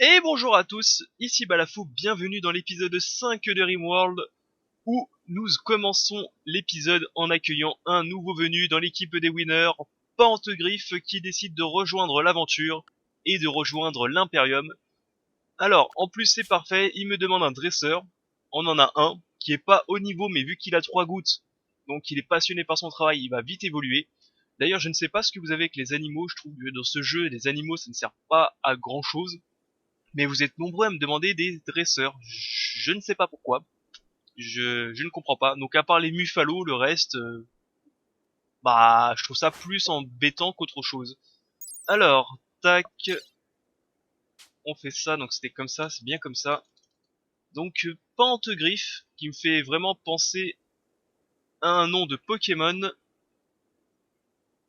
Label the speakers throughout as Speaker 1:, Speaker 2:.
Speaker 1: Et bonjour à tous, ici Balafou, bienvenue dans l'épisode 5 de Rimworld, où nous commençons l'épisode en accueillant un nouveau venu dans l'équipe des winners, Pantogriffe, qui décide de rejoindre l'aventure et de rejoindre l'Imperium. Alors, en plus c'est parfait, il me demande un dresseur, on en a un, qui est pas haut niveau, mais vu qu'il a 3 gouttes, donc il est passionné par son travail, il va vite évoluer. D'ailleurs, je ne sais pas ce que vous avez avec les animaux, je trouve que dans ce jeu, les animaux ça ne sert pas à grand chose. Mais vous êtes nombreux à me demander des dresseurs. Je ne sais pas pourquoi. Je ne comprends pas. Donc à part les muffalos, le reste, bah, je trouve ça plus embêtant qu'autre chose. Alors, tac, on fait ça. Donc c'était comme ça, c'est bien comme ça. Donc Pantogriffe, qui me fait vraiment penser à un nom de Pokémon.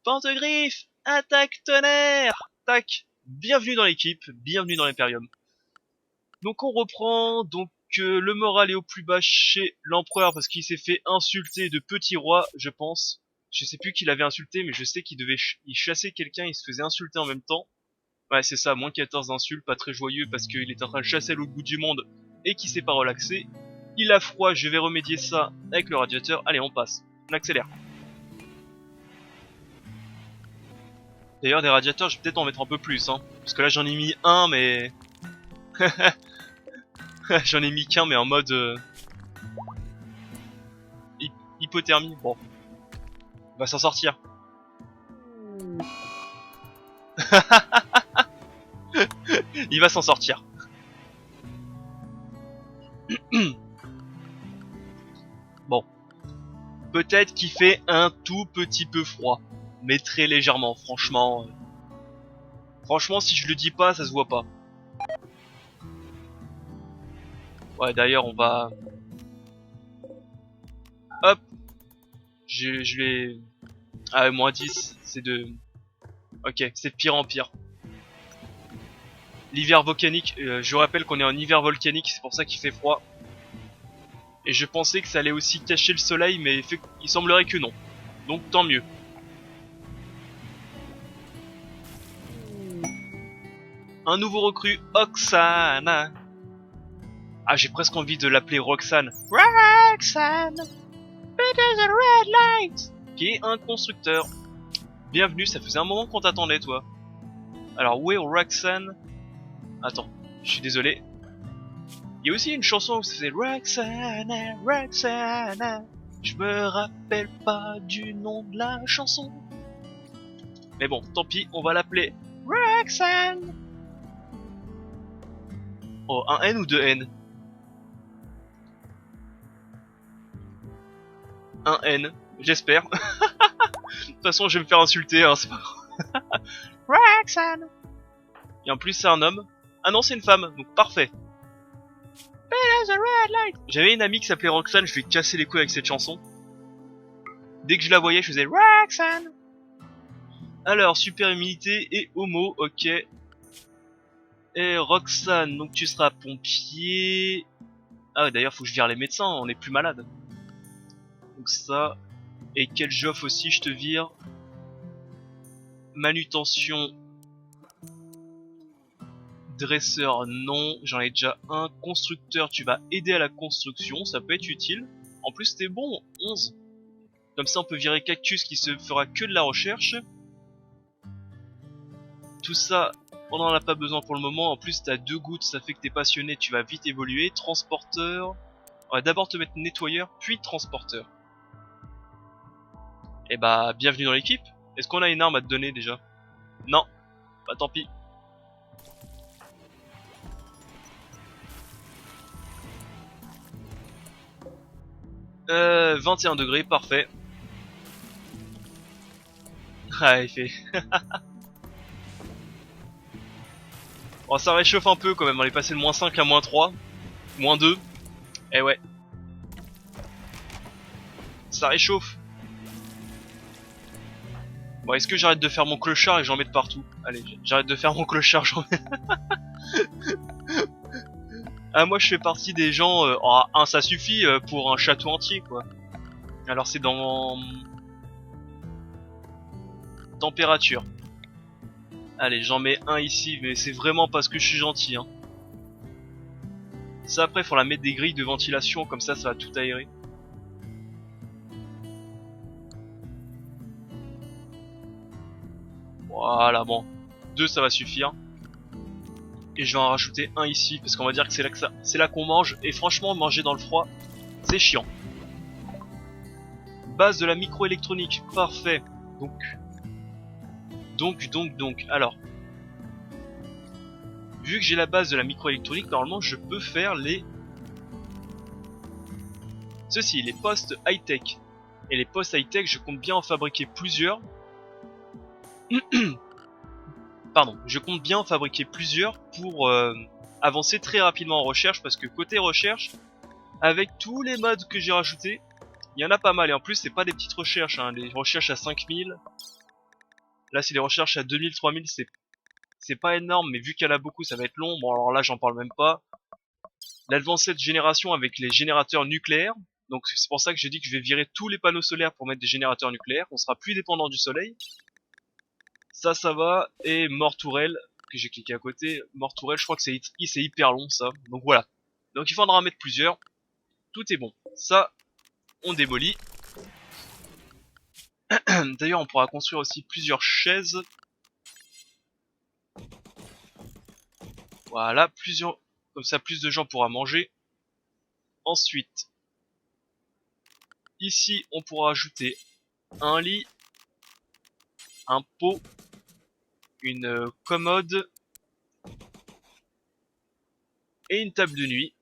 Speaker 1: Pantogriffe, attaque tonnerre. Tac, bienvenue dans l'équipe, bienvenue dans l'Imperium. Donc on reprend, le moral est au plus bas chez l'empereur parce qu'il s'est fait insulter de petit roi, je pense. Je sais plus qui l'avait insulté, mais je sais qu'il devait il chasser quelqu'un, il se faisait insulter en même temps. Ouais, c'est ça, moins 14 d'insultes, pas très joyeux parce qu'il est en train de chasser à l'autre bout du monde et qu'il s'est pas relaxé. Il a froid, je vais remédier ça avec le radiateur. Allez, on passe. On accélère. D'ailleurs, des radiateurs, je vais peut-être en mettre un peu plus, hein. Parce que là, j'en ai mis un, mais... j'en ai mis qu'un, mais en mode... hypothermie. Bon, on va s'en sortir. Il va s'en sortir. Bon. Peut-être qu'il fait un tout petit peu froid. Mais très légèrement, franchement. Franchement, si je le dis pas, ça se voit pas. Ouais, d'ailleurs, on va... Hop. Je vais... Ah, moins 10, c'est de... Ok, c'est de pire en pire. L'hiver volcanique, je vous rappelle qu'on est en hiver volcanique, c'est pour ça qu'il fait froid. Et je pensais que ça allait aussi cacher le soleil, mais il semblerait que non. Donc tant mieux. Un nouveau recrue, Oksana. Ah, j'ai presque envie de l'appeler Roxane. Roxane, it is a red light. Qui est un constructeur. Bienvenue, ça faisait un moment qu'on t'attendait, toi. Alors, où est Roxane? Attends, je suis désolé. Il y a aussi une chanson où c'est Roxana, Roxana. Je me rappelle pas du nom de la chanson. Mais bon, tant pis, on va l'appeler Roxane. Oh, un N ou deux N? Un N, j'espère. De toute façon, je vais me faire insulter, hein, c'est pas grave. Roxane. Et en plus, c'est un homme. Ah non, c'est une femme, donc parfait. J'avais une amie qui s'appelait Roxane, je lui ai cassé les couilles avec cette chanson. Dès que je la voyais, je faisais Roxane. Alors, super immunité et homo, ok. Et Roxane, donc tu seras pompier. Ah ouais, d'ailleurs, faut que je vire les médecins, on est plus malade. Donc ça. Et quel joff aussi, je te vire. Manutention. Dresseur, non. J'en ai déjà un. Constructeur, tu vas aider à la construction, ça peut être utile. En plus, t'es bon, 11. Comme ça, on peut virer Cactus qui se fera que de la recherche. Tout ça, on n'en a pas besoin pour le moment. En plus, t'as 2 gouttes, ça fait que t'es passionné, tu vas vite évoluer. Transporteur. On va d'abord te mettre nettoyeur, puis transporteur. Et bah, bienvenue dans l'équipe. Est-ce qu'on a une arme à te donner déjà? Non. Bah tant pis. 21 degrés, parfait. Ah, il fait... Bon, ça réchauffe un peu quand même, on est passé de moins 5 à moins 3. Moins 2. Eh ouais. Ça réchauffe. Bon, est-ce que j'arrête de faire mon clochard et j'en mets de partout? Allez, j'arrête de faire mon clochard, j'en mets... Ah, moi je fais partie des gens... oh, un ça suffit pour un château entier, quoi. Alors c'est dans... Température. Allez, j'en mets un ici, mais c'est vraiment parce que je suis gentil, hein. Ça après, il faudra mettre des grilles de ventilation, comme ça va tout aérer. Voilà, bon. 2 ça va suffire. Et je vais en rajouter un ici, parce qu'on va dire que c'est là qu'on mange. Et franchement, manger dans le froid, c'est chiant. Base de la microélectronique, parfait. Donc, alors. Vu que j'ai la base de la microélectronique, normalement je peux faire les postes high-tech. Et les postes high-tech, je compte bien en fabriquer plusieurs. Pardon, je compte bien en fabriquer plusieurs pour avancer très rapidement en recherche, parce que côté recherche, avec tous les modes que j'ai rajoutés, il y en a pas mal. Et en plus, c'est pas des petites recherches, hein. Les recherches à 5000. Là, c'est des recherches à 2000, 3000, c'est pas énorme, mais vu qu'il y en a beaucoup, ça va être long. Bon, alors là, j'en parle même pas. L'advanced génération avec les générateurs nucléaires. Donc c'est pour ça que j'ai dit que je vais virer tous les panneaux solaires pour mettre des générateurs nucléaires. On sera plus dépendant du soleil. Ça va. Et mort tourelle, que j'ai cliqué à côté. Mort tourelle, je crois que c'est hyper long ça. Donc voilà. Donc il faudra en mettre plusieurs. Tout est bon. Ça, on démolit. D'ailleurs, on pourra construire aussi plusieurs chaises. Voilà, plusieurs. Comme ça, plus de gens pourra manger. Ensuite, ici, on pourra ajouter un lit, un pot, une commode et une table de nuit,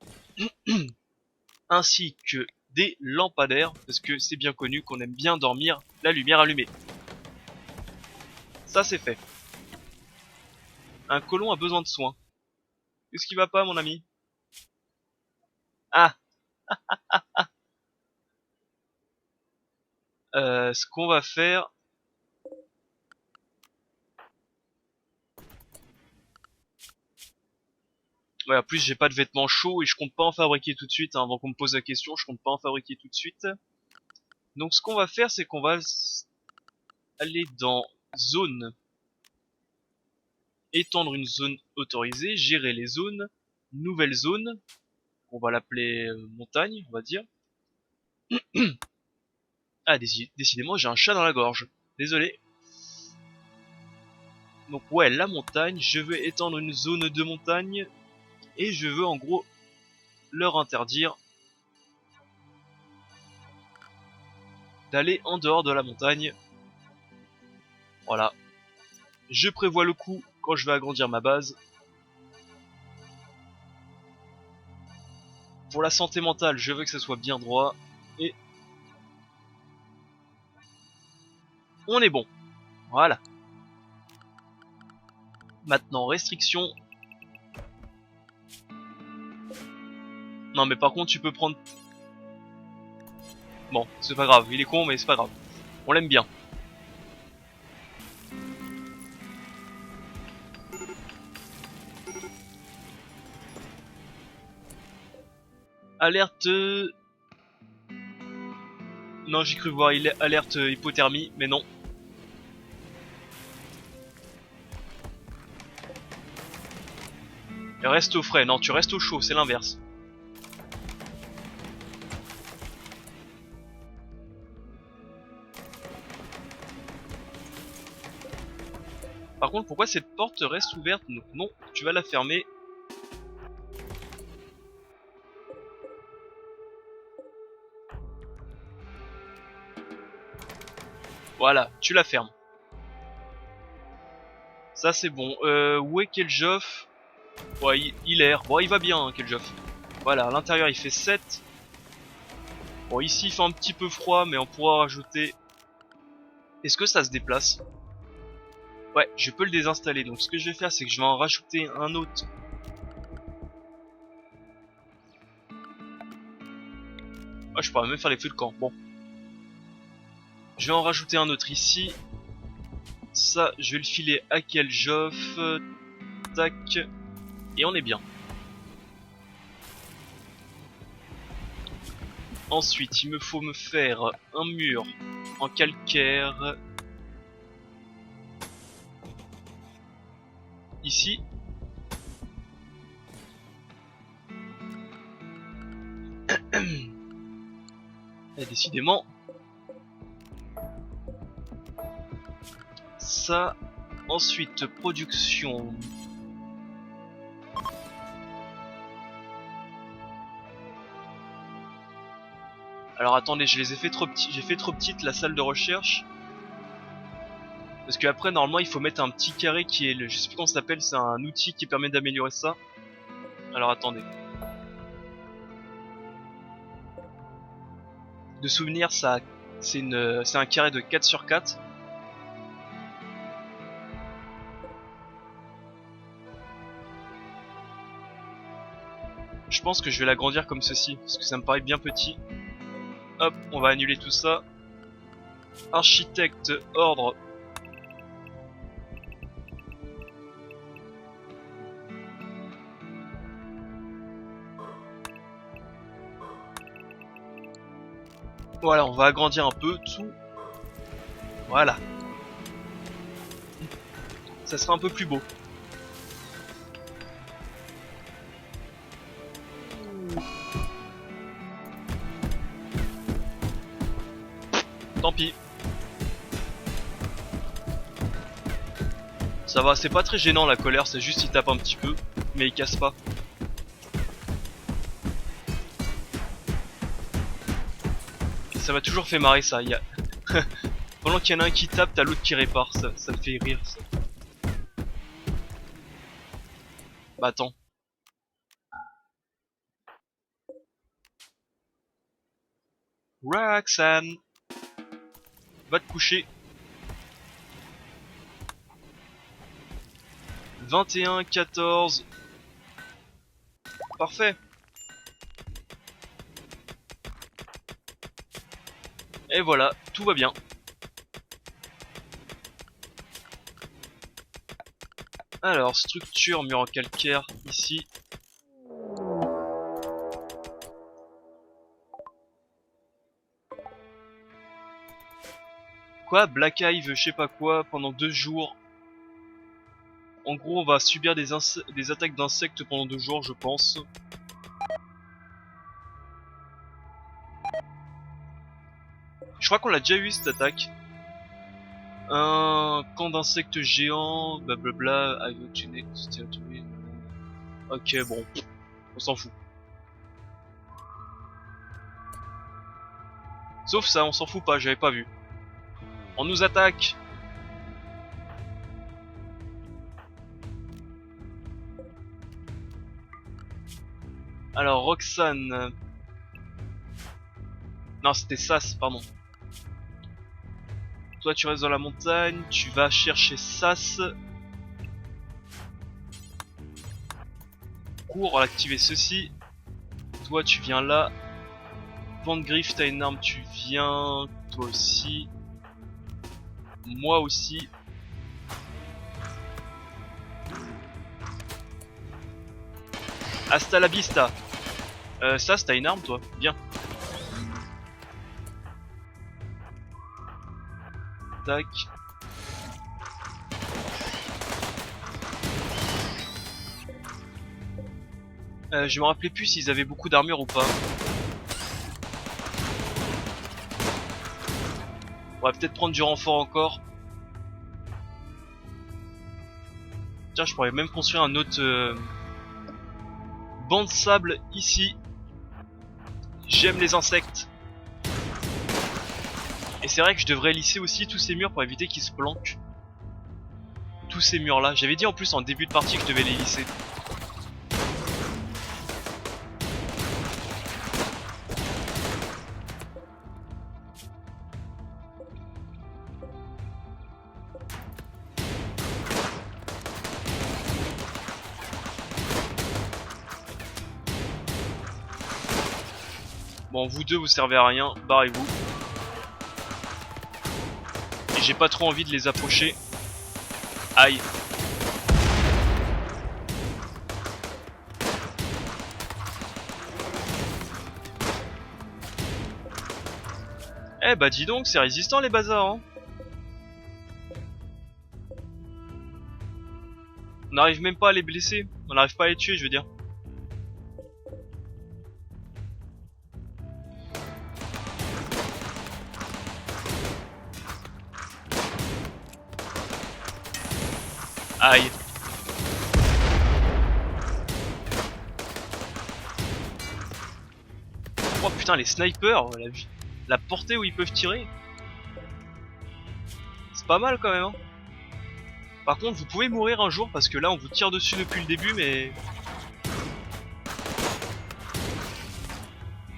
Speaker 1: ainsi que des lampadaires, parce que c'est bien connu qu'on aime bien dormir la lumière allumée. Ça c'est fait. Un colon a besoin de soins. Qu'est-ce qui va pas, mon ami? Ah, ce qu'on va faire... Ouais, en plus j'ai pas de vêtements chauds et je compte pas en fabriquer tout de suite, hein, avant qu'on me pose la question, je compte pas en fabriquer tout de suite. Donc ce qu'on va faire, c'est qu'on va aller dans zone, étendre une zone autorisée, gérer les zones, nouvelle zone, on va l'appeler montagne, on va dire. Ah, décidément, j'ai un chat dans la gorge. Désolé. Donc ouais, la montagne, je veux étendre une zone de montagne et je veux en gros leur interdire d'aller en dehors de la montagne. Voilà. Je prévois le coup quand je vais agrandir ma base. Pour la santé mentale, je veux que ça soit bien droit. Et on est bon. Voilà. Maintenant, restriction. Non mais par contre, tu peux prendre... Bon, c'est pas grave. Il est con, mais c'est pas grave. On l'aime bien. Alerte... Non, j'ai cru voir alerte hypothermie, mais non. Reste au frais. Non, tu restes au chaud, c'est l'inverse. Par contre, pourquoi cette porte reste ouverte? Donc non, tu vas la fermer. Voilà, tu la fermes. Ça c'est bon. Où est Keljoff? Ouais, il erre. Bon, il va bien, hein, Keljoff. Voilà, à l'intérieur il fait 7. Bon, ici il fait un petit peu froid, mais on pourra rajouter... Est-ce que ça se déplace? Ouais, je peux le désinstaller. Donc ce que je vais faire, c'est que je vais en rajouter un autre. Ah, je pourrais même faire les feux de camp. Bon. Je vais en rajouter un autre ici. Ça, je vais le filer à Keljoff. Tac. Et on est bien. Ensuite, il me faut me faire un mur en calcaire. Ici. Et décidément, ça. Ensuite, production. Alors attendez, je les ai fait trop petits. J'ai fait trop petite la salle de recherche. Parce qu'après, normalement, il faut mettre un petit carré qui est le. Je sais plus comment ça s'appelle, c'est un outil qui permet d'améliorer ça. Alors attendez. De souvenir, ça. C'est un carré de 4 sur 4. Je pense que je vais l'agrandir comme ceci, parce que ça me paraît bien petit. Hop, on va annuler tout ça. Architecte, ordre. Voilà, on va agrandir un peu tout. Voilà. Ça sera un peu plus beau. Tant pis. Ça va, c'est pas très gênant la colère, c'est juste il tape un petit peu, mais il casse pas. Ça m'a toujours fait marrer ça. Pendant qu'il y en a un qui tape, t'as l'autre qui répare. Ça me fait rire ça. Bah attends. Roxanne, va te coucher. 21, 14. Parfait. Et voilà, tout va bien. Alors, structure, mur en calcaire, ici. Quoi? Black Hive, je sais pas quoi, pendant 2 jours. En gros, on va subir des attaques d'insectes pendant 2 jours, je pense. Je crois qu'on l'a déjà eu cette attaque. Un camp d'insectes géants, blablabla, ok, bon, on s'en fout. Sauf ça, on s'en fout pas, j'avais pas vu. On nous attaque. Alors, Roxane. Non, c'était Sas, pardon. Toi, tu restes dans la montagne, tu vas chercher Sas. Cours, activer ceci. Toi, tu viens là. Vandegrift, t'as une arme, tu viens. Toi aussi. Moi aussi. Hasta la vista. Sas, t'as une arme, toi. Bien. Tac. Je me rappelais plus s'ils avaient beaucoup d'armure ou pas. On va peut-être prendre du renfort encore. Tiens, je pourrais même construire un autre banc de sable ici. J'aime les insectes. Et c'est vrai que je devrais lisser aussi tous ces murs pour éviter qu'ils se planquent. Tous ces murs là. J'avais dit en plus en début de partie que je devais les lisser. Bon, vous deux vous servez à rien, barrez-vous. Et j'ai pas trop envie de les approcher. Aïe. Eh bah dis donc, c'est résistant les bazars hein. On n'arrive même pas à les blesser. On n'arrive pas à les tuer, je veux dire. Aïe. Oh putain, les snipers, la portée où ils peuvent tirer. C'est pas mal quand même, hein. Par contre, vous pouvez mourir un jour parce que là, on vous tire dessus depuis le début, mais...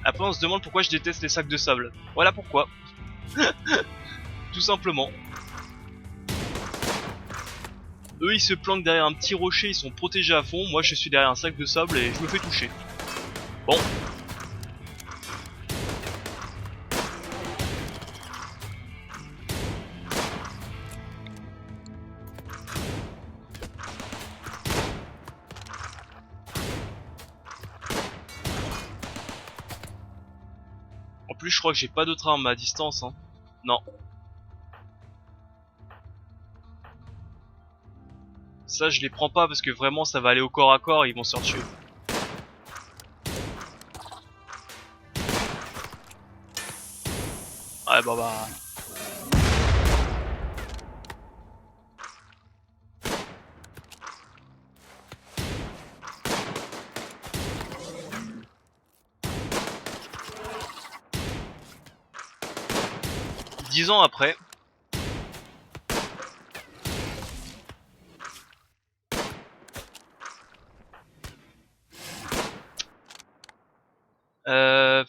Speaker 1: Après, on se demande pourquoi je déteste les sacs de sable. Voilà pourquoi. Tout simplement. Eux, ils se planquent derrière un petit rocher, ils sont protégés à fond. Moi, je suis derrière un sac de sable et je me fais toucher. Bon. En plus, je crois que j'ai pas d'autres armes à distance, hein. Non. Ça, je les prends pas parce que vraiment, ça va aller au corps à corps et ils vont se tuer. Ouais, bah... Dix ans après... Euh...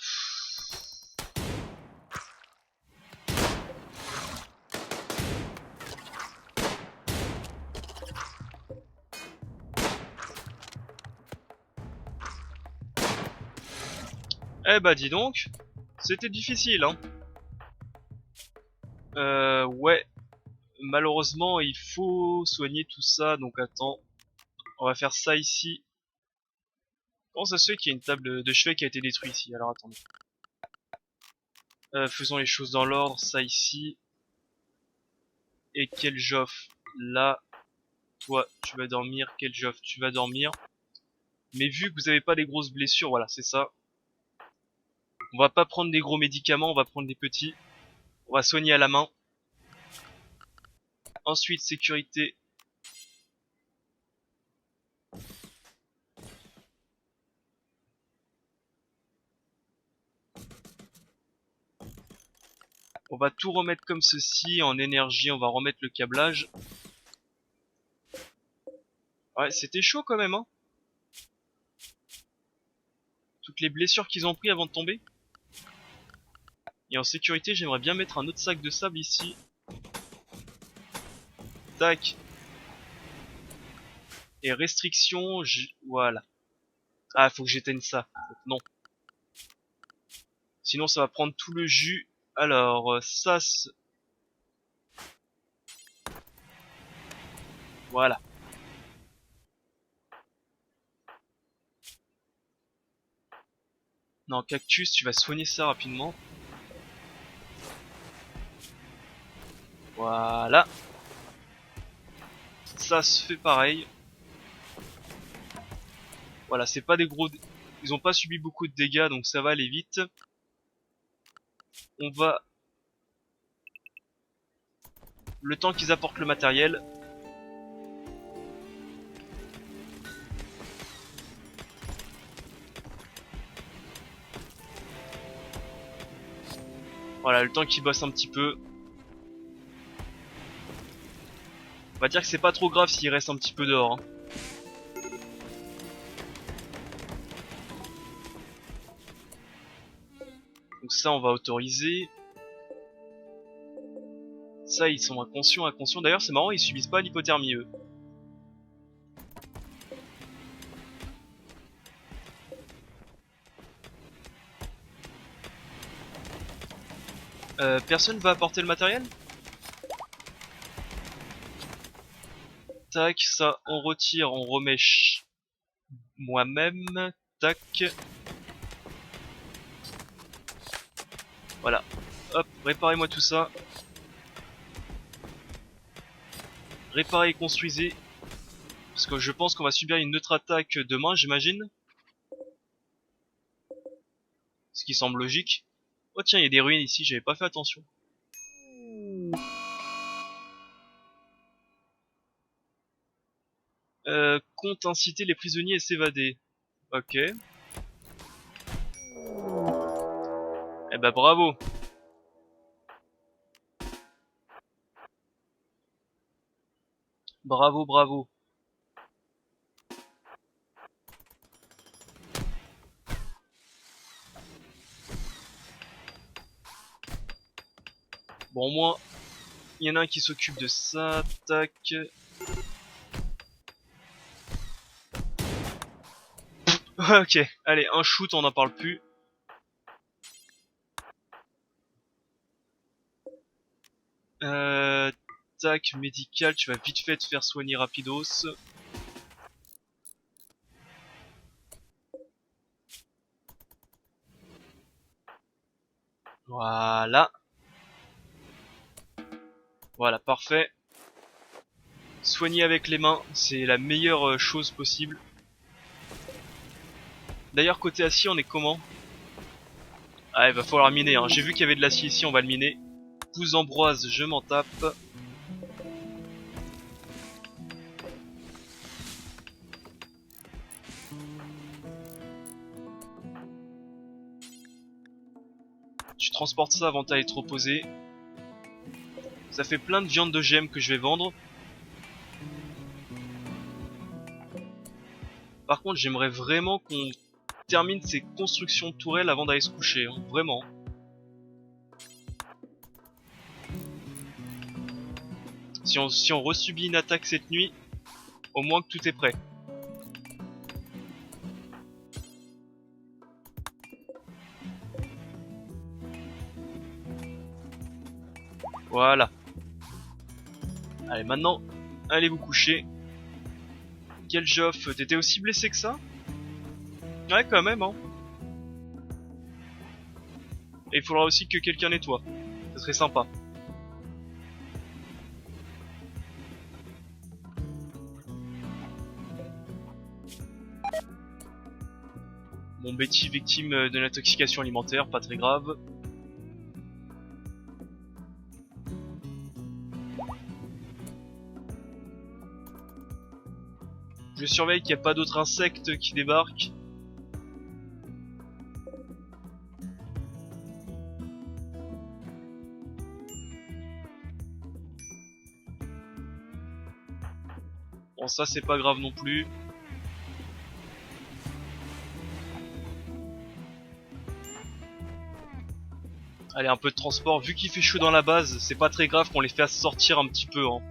Speaker 1: Eh bah dis donc, c'était difficile, hein. Ouais, malheureusement il faut soigner tout ça, donc attends, on va faire ça ici. Comment ça se fait qu'il y a une table de chevet qui a été détruite ici? Alors attendez. Faisons les choses dans l'ordre, ça ici. Et quel Joff? Là, toi tu vas dormir, quel Joff? Tu vas dormir. Mais vu que vous avez pas des grosses blessures, voilà, c'est ça. On va pas prendre des gros médicaments, on va prendre des petits. On va soigner à la main. Ensuite, sécurité. On va tout remettre comme ceci, en énergie, on va remettre le câblage. Ouais, c'était chaud quand même, hein. Toutes les blessures qu'ils ont pris avant de tomber. Et en sécurité, j'aimerais bien mettre un autre sac de sable ici. Tac. Et restriction, voilà. Ah, faut que j'éteigne ça. Non. Sinon, ça va prendre tout le jus. Alors, ça... Voilà. Non, cactus, tu vas soigner ça rapidement. Voilà. Ça se fait pareil. Voilà, c'est pas des gros... Ils ont pas subi beaucoup de dégâts, donc ça va aller vite. On va... Le temps qu'ils apportent le matériel. Voilà, le temps qu'ils bossent un petit peu. On va dire que c'est pas trop grave s'il reste un petit peu dehors, hein. Donc ça, on va autoriser. Ça, ils sont inconscients, inconscients. D'ailleurs, c'est marrant, ils subissent pas l'hypothermie, eux. Personne va apporter le matériel? Tac, ça, on retire, on remet moi-même. Tac. Voilà. Hop, réparez-moi tout ça. Réparez et construisez. Parce que je pense qu'on va subir une autre attaque demain, j'imagine. Ce qui semble logique. Oh tiens, il y a des ruines ici, j'avais pas fait attention. Compte inciter les prisonniers à s'évader. Ok. Eh bah bravo. Bravo, bravo. Bon, au moins, il y en a un qui s'occupe de ça. Tac. Ok, allez, un shoot, on n'en parle plus. Tac, médical, tu vas vite fait te faire soigner rapidos. Voilà. Voilà, parfait. Soigner avec les mains, c'est la meilleure chose possible. D'ailleurs, côté acier, on est comment? Ah, il va falloir miner, hein. J'ai vu qu'il y avait de l'acier ici, on va le miner. Pousse Ambroise, je m'en tape. Tu transportes ça avant d'aller te reposer. Ça fait plein de viande de gemme que je vais vendre. Par contre, j'aimerais vraiment qu'on termine ces constructions de tourelles avant d'aller se coucher, hein. Vraiment. Si on resubit une attaque cette nuit, au moins que tout est prêt. Voilà. Allez, maintenant, allez vous coucher. Quel Geoff, t'étais aussi blessé que ça? Ouais, quand même, hein. Et il faudra aussi que quelqu'un nettoie. Ce serait sympa. Bon, Betty, victime de l'intoxication alimentaire, pas très grave. Je surveille qu'il n'y a pas d'autres insectes qui débarquent. Bon, ça c'est pas grave non plus. Allez, un peu de transport. Vu qu'il fait chaud dans la base, c'est pas très grave qu'on les fasse sortir un petit peu, hein.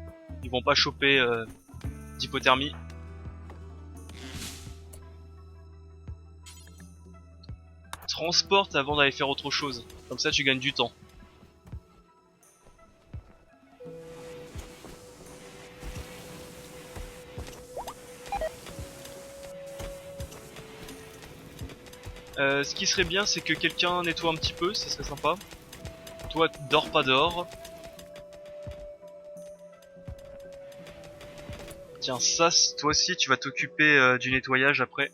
Speaker 1: Ils vont pas choper d'hypothermie. Transporte avant d'aller faire autre chose. Comme ça tu gagnes du temps. Ce qui serait bien, c'est que quelqu'un nettoie un petit peu, ça serait sympa. Toi, dors pas dehors. Tiens, ça, toi aussi, tu vas t'occuper du nettoyage après.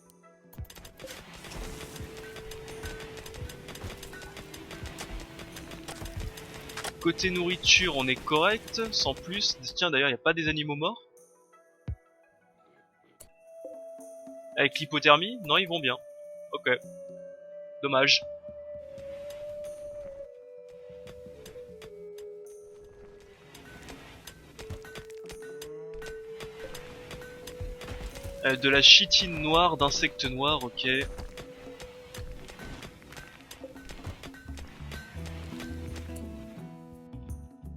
Speaker 1: Côté nourriture, on est correct, sans plus. Tiens, d'ailleurs, il n'y a pas des animaux morts. Avec l'hypothermie, non, ils vont bien. Ok. Dommage. De la chitine noire, d'insectes noirs, ok.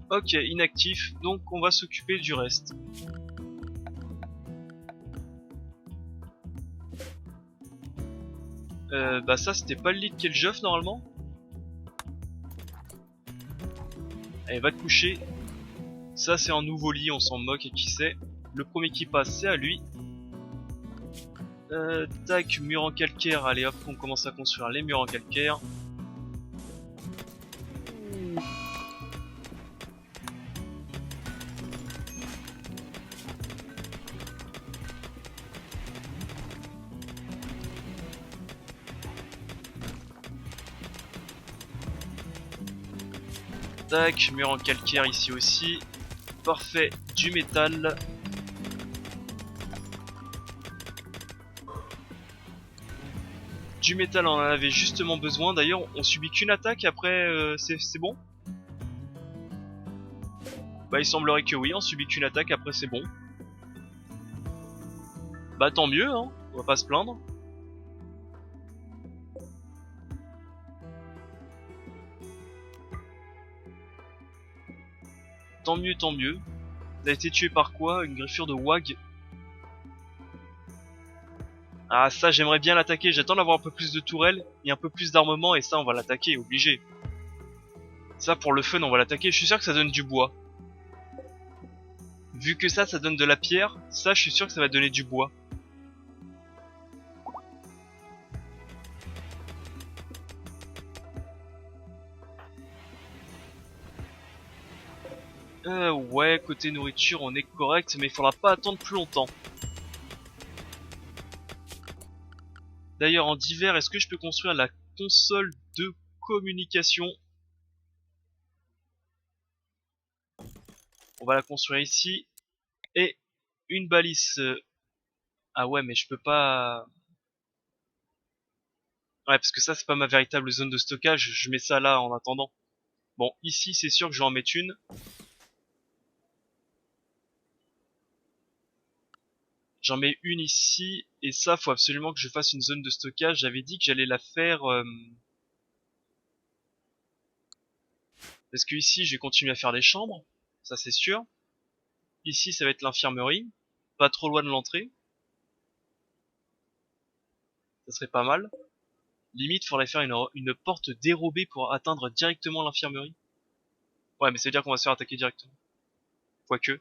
Speaker 1: Ok, inactif, donc on va s'occuper du reste. Bah ça c'était pas le lit de Keljoff normalement. Allez, va te coucher. Ça c'est un nouveau lit, on s'en moque et qui sait. Le premier qui passe c'est à lui. Tac, mur en calcaire, allez hop, on commence à construire les murs en calcaire. Tac, mur en calcaire ici aussi. Parfait, du métal. Du métal, on en avait justement besoin. D'ailleurs, on subit qu'une attaque, après c'est bon? Bah il semblerait que oui, on subit qu'une attaque, après c'est bon. Bah tant mieux, hein, on va pas se plaindre. Tant mieux, tant mieux. Il a été tué par quoi? Une griffure de Wag. Ah ça j'aimerais bien l'attaquer, j'attends d'avoir un peu plus de tourelles et un peu plus d'armement et ça on va l'attaquer, obligé. Ça pour le fun on va l'attaquer, je suis sûr que ça donne du bois. Vu que ça donne de la pierre, ça je suis sûr que ça va donner du bois. Ouais, côté nourriture on est correct mais il faudra pas attendre plus longtemps. D'ailleurs en d'hiver, est-ce que je peux construire la console de communication? On va la construire ici. Et une balise. Ah ouais mais je peux pas... Ouais parce que ça c'est pas ma véritable zone de stockage, je mets ça là en attendant. Bon ici c'est sûr que je vais en mettre une. J'en mets une ici, et ça, faut absolument que je fasse une zone de stockage. J'avais dit que j'allais la faire... parce que ici, je vais continuer à faire des chambres, ça c'est sûr. Ici, ça va être l'infirmerie, pas trop loin de l'entrée. Ça serait pas mal. Limite, faudrait faire une porte dérobée pour atteindre directement l'infirmerie. Ouais, mais ça veut dire qu'on va se faire attaquer directement. Quoique.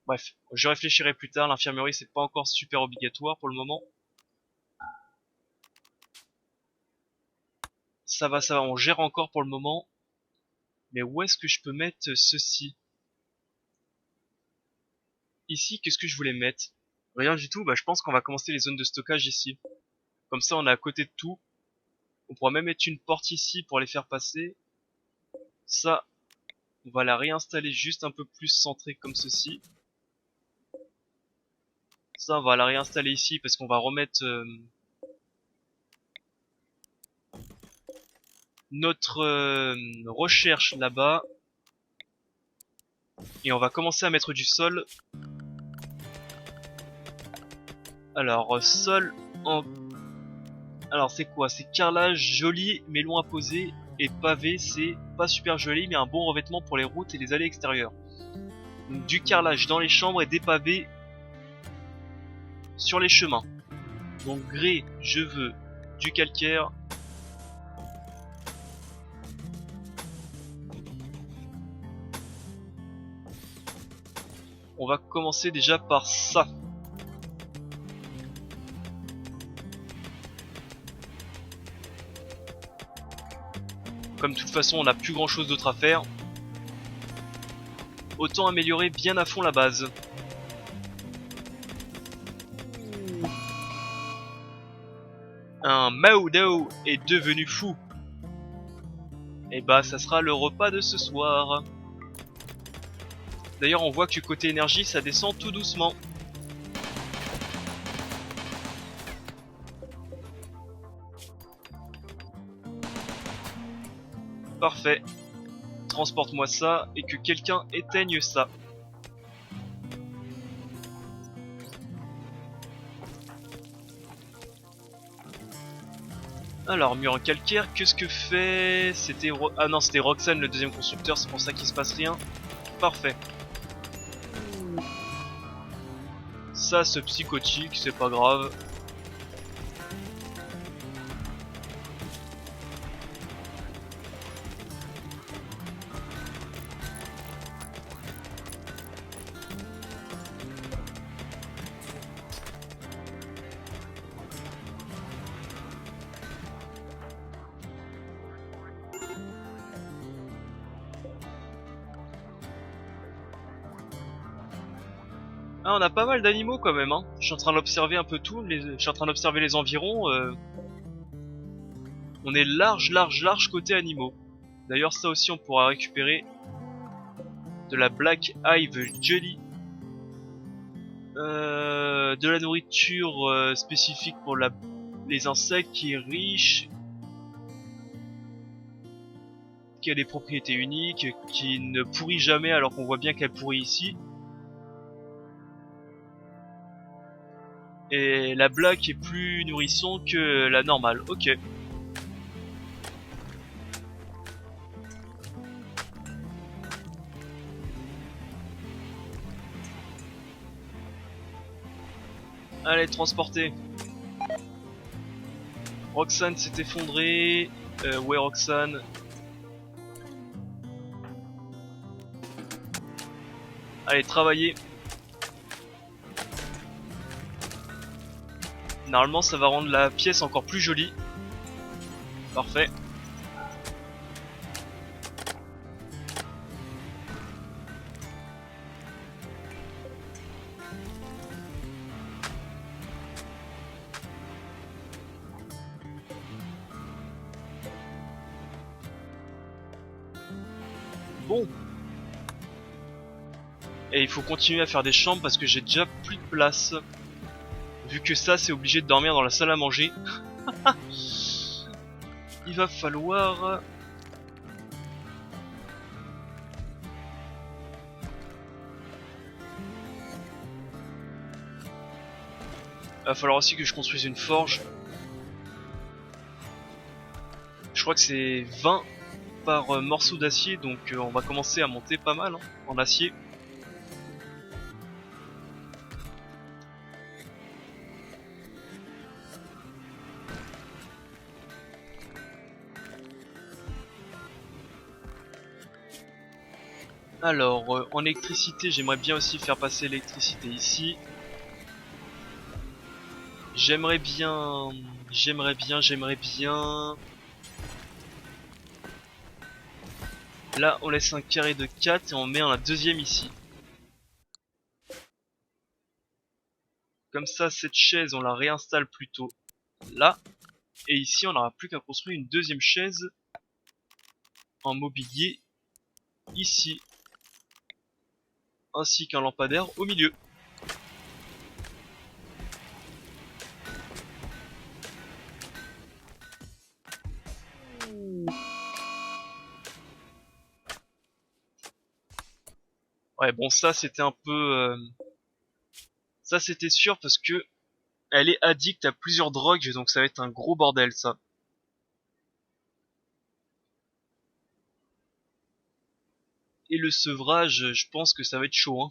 Speaker 1: Bref, je réfléchirai plus tard. L'infirmerie, c'est pas encore super obligatoire pour le moment. Ça va, on gère encore pour le moment. Mais où est-ce que je peux mettre ceci? Ici, qu'est-ce que je voulais mettre? Rien du tout, bah je pense qu'on va commencer les zones de stockage ici. Comme ça, on est à côté de tout. On pourra même mettre une porte ici pour les faire passer. Ça, on va la réinstaller juste un peu plus centrée comme ceci. Ça, on va la réinstaller ici parce qu'on va remettre notre recherche là-bas. Et on va commencer à mettre du sol. Alors, sol en... Alors, c'est quoi? C'est carrelage joli mais long à poser. Et pavé, c'est pas super joli mais un bon revêtement pour les routes et les allées extérieures. Donc, du carrelage dans les chambres et des pavés sur les chemins. Donc grès, je veux du calcaire. On va commencer déjà par ça. Comme de toute façon on n'a plus grand chose d'autre à faire, autant améliorer bien à fond la base. Un Maodo est devenu fou. Et bah ça sera le repas de ce soir. D'ailleurs on voit que côté énergie ça descend tout doucement. Parfait. Transporte-moi ça et que quelqu'un éteigne ça. Alors, mur en calcaire, qu'est-ce que fait... C'était... Ah non, c'était Roxane, le deuxième constructeur, c'est pour ça qu'il se passe rien. Parfait. Ça, c'est psychotique, c'est pas grave. Ah, on a pas mal d'animaux quand même, hein. Je suis en train d'observer un peu tout, je suis en train d'observer les environs. On est large côté animaux. D'ailleurs, ça aussi, on pourra récupérer de la Black Hive Jelly. De la nourriture spécifique pour les insectes qui est riche, qui a des propriétés uniques, qui ne pourrit jamais alors qu'on voit bien qu'elle pourrit ici. Et la black est plus nourrisson que la normale, ok. Allez, transporter. Roxane s'est effondrée. Ouais, Roxane. Allez, travailler. Normalement, ça va rendre la pièce encore plus jolie. Parfait. Bon. Et il faut continuer à faire des chambres parce que j'ai déjà plus de place. Vu que ça, c'est obligé de dormir dans la salle à manger. Il va falloir... Il va falloir aussi que je construise une forge. Je crois que c'est 20 par morceau d'acier, donc on va commencer à monter pas mal hein, en acier. Alors, en électricité, j'aimerais bien aussi faire passer l'électricité ici. J'aimerais bien... Là, on laisse un carré de 4 et on met un deuxième ici. Comme ça, cette chaise, on la réinstalle plutôt là. Et ici, on n'aura plus qu'à construire une deuxième chaise en mobilier ici. Ainsi qu'un lampadaire au milieu. Ouais, bon, ça c'était un peu... Ça c'était sûr parce que elle est addict à plusieurs drogues, donc ça va être un gros bordel ça. Et le sevrage, je pense que ça va être chaud hein.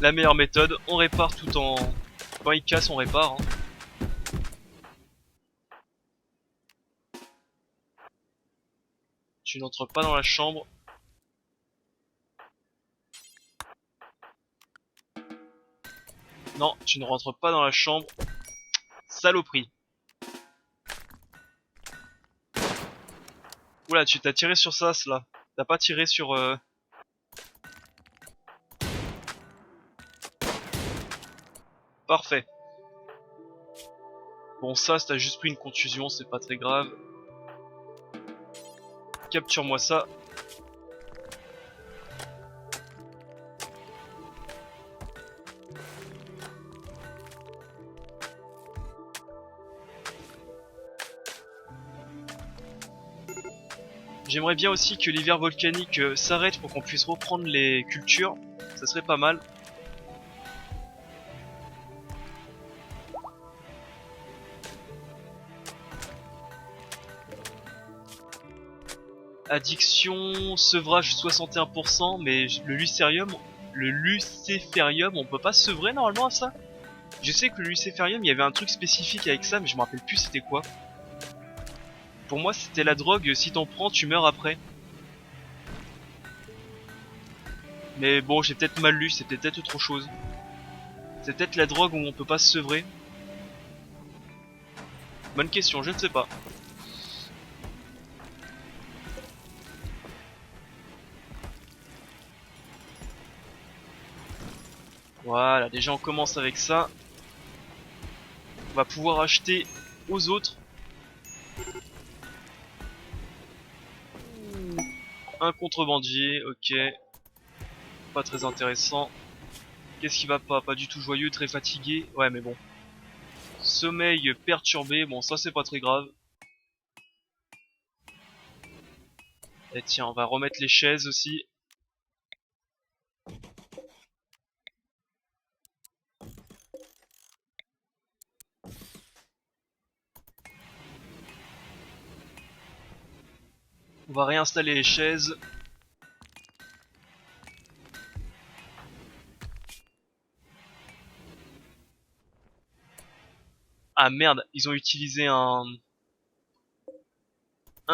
Speaker 1: La meilleure méthode, on répare tout en... Quand il casse, on répare. Hein. Tu n'entres pas dans la chambre. Non, tu ne rentres pas dans la chambre. Saloperie. Oula, tu t'as tiré sur ça, cela. T'as pas tiré sur... Parfait. Bon, ça, t'as juste pris une contusion, c'est pas très grave. Capture-moi ça. J'aimerais bien aussi que l'hiver volcanique s'arrête pour qu'on puisse reprendre les cultures. Ça serait pas mal. Addiction, sevrage 61%, mais le luciférium, on peut pas sevrer normalement à ça. Je sais que le luciférium, il y avait un truc spécifique avec ça, mais je me rappelle plus c'était quoi. Pour moi, c'était la drogue, si t'en prends, tu meurs après. Mais bon, j'ai peut-être mal lu, c'était peut-être autre chose. C'est peut-être la drogue où on peut pas se sevrer. Bonne question, je ne sais pas. Voilà, déjà on commence avec ça. On va pouvoir acheter aux autres. Un contrebandier, ok. Pas très intéressant. Qu'est-ce qui va pas? Pas du tout joyeux, très fatigué. Ouais, mais bon. Sommeil perturbé, bon ça c'est pas très grave. Et tiens, on va remettre les chaises aussi. On va réinstaller les chaises. Ah merde, ils ont utilisé un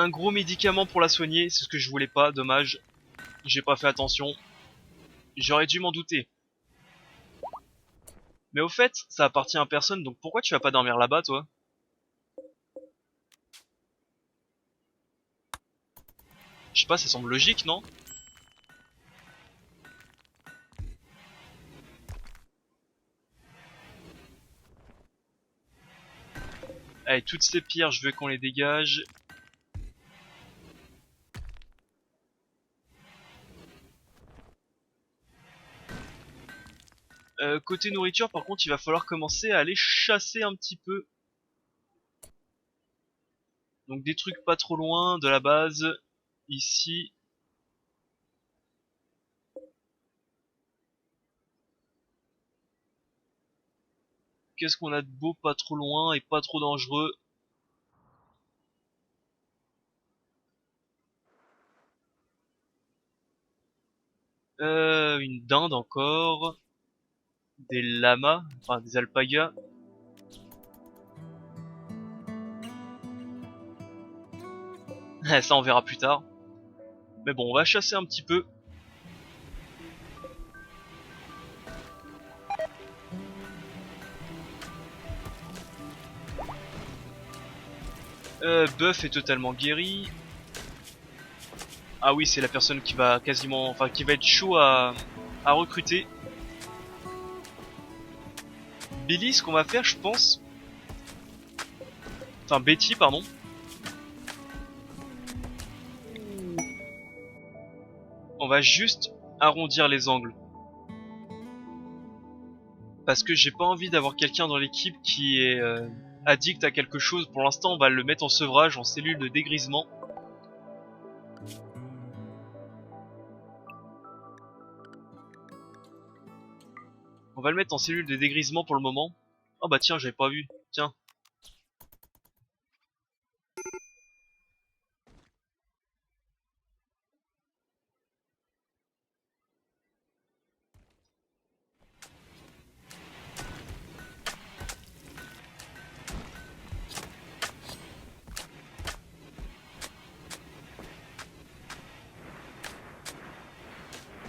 Speaker 1: gros médicament pour la soigner, c'est ce que je voulais pas, dommage. J'ai pas fait attention. J'aurais dû m'en douter. Mais au fait, ça appartient à personne, donc pourquoi tu vas pas dormir là-bas, toi? Je sais pas, ça semble logique, non? Allez, toutes ces pierres, je veux qu'on les dégage. Côté nourriture, par contre, il va falloir commencer à aller chasser un petit peu. Donc des trucs pas trop loin de la base. Ici. Qu'est-ce qu'on a de beau pas trop loin et pas trop dangereux? Une dinde encore. Des lamas, enfin des alpagas. Ça on verra plus tard. Mais bon, on va chasser un petit peu. Buff est totalement guéri. Ah oui, c'est la personne qui va quasiment, enfin qui va être chaud à recruter. Billy, ce qu'on va faire, je pense. Enfin Betty, pardon. On va juste arrondir les angles. Parce que j'ai pas envie d'avoir quelqu'un dans l'équipe qui est addict à quelque chose. Pour l'instant, on va le mettre en sevrage, en cellule de dégrisement. On va le mettre en cellule de dégrisement pour le moment. Oh bah tiens, j'avais pas vu. Tiens.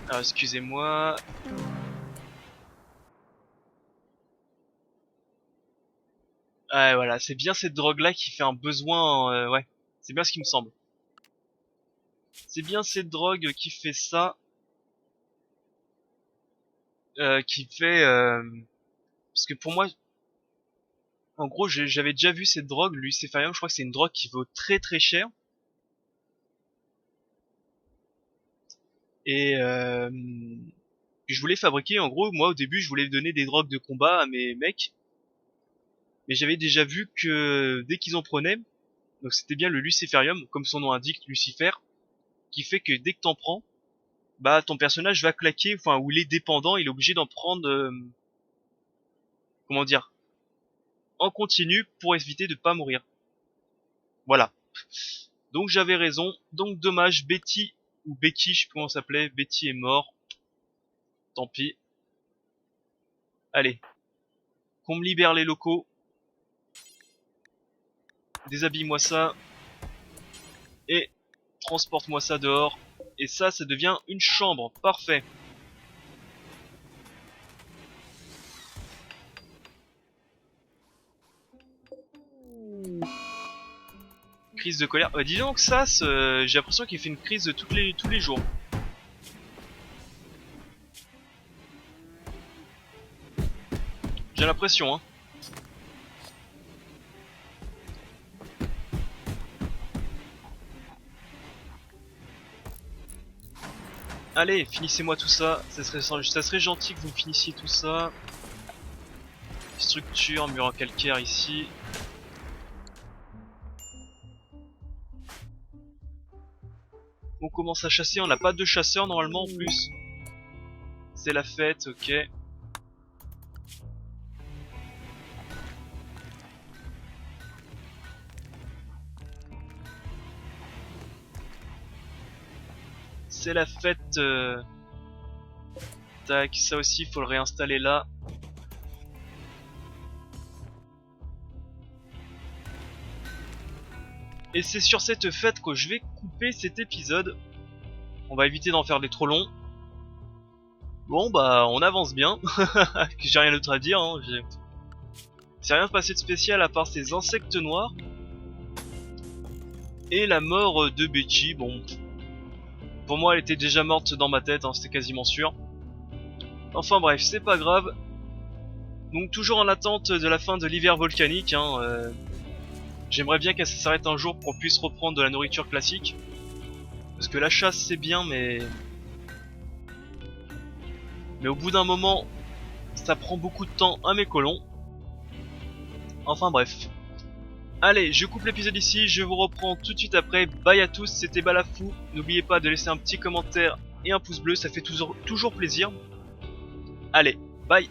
Speaker 1: Alors excusez-moi. Ouais, voilà, c'est bien cette drogue-là qui fait un besoin... ouais, c'est bien ce qui me semble. C'est bien cette drogue qui fait ça. Qui fait... parce que pour moi, en gros, j'avais déjà vu cette drogue, Luciferium, je crois que c'est une drogue qui vaut très très cher. Et je voulais fabriquer, en gros, moi au début, je voulais donner des drogues de combat à mes mecs. Mais j'avais déjà vu que dès qu'ils en prenaient, donc c'était bien le Luciferium, comme son nom indique, Lucifer, qui fait que dès que t'en prends, bah ton personnage va claquer, enfin, ou il est dépendant, il est obligé d'en prendre, comment dire, en continu pour éviter de pas mourir. Voilà. Donc j'avais raison. Donc dommage, Betty ou Becky, je sais plus comment ça s'appelait, Betty est mort. Tant pis. Allez, qu'on me libère les locaux. Déshabille-moi ça et transporte-moi ça dehors. Et ça devient une chambre. Parfait. Crise de colère. Dis donc ça, j'ai l'impression qu'il fait une crise tous les jours. l'impression, hein. Allez, finissez-moi tout ça. Ça serait gentil que vous me finissiez tout ça. Structure, mur en calcaire ici. On commence à chasser, on n'a pas de chasseurs normalement en plus. C'est la fête, ok. C'est la fête. Tac, ça aussi, il faut le réinstaller là. Et c'est sur cette fête que je vais couper cet épisode. On va éviter d'en faire des trop longs. Bon bah on avance bien. J'ai rien d'autre à dire, hein. C'est rien passé de spécial à part ces insectes noirs. Et la mort de Betty, bon. Pour moi elle était déjà morte dans ma tête, hein, c'était quasiment sûr. Enfin bref, c'est pas grave. Donc toujours en attente de la fin de l'hiver volcanique, hein, j'aimerais bien qu'elle s'arrête un jour pour qu'on puisse reprendre de la nourriture classique. Parce que la chasse c'est bien mais au bout d'un moment ça prend beaucoup de temps à mes colons. Enfin bref. Allez, je coupe l'épisode ici, je vous reprends tout de suite après. Bye à tous, c'était Balafou. N'oubliez pas de laisser un petit commentaire et un pouce bleu, ça fait toujours plaisir. Allez, bye.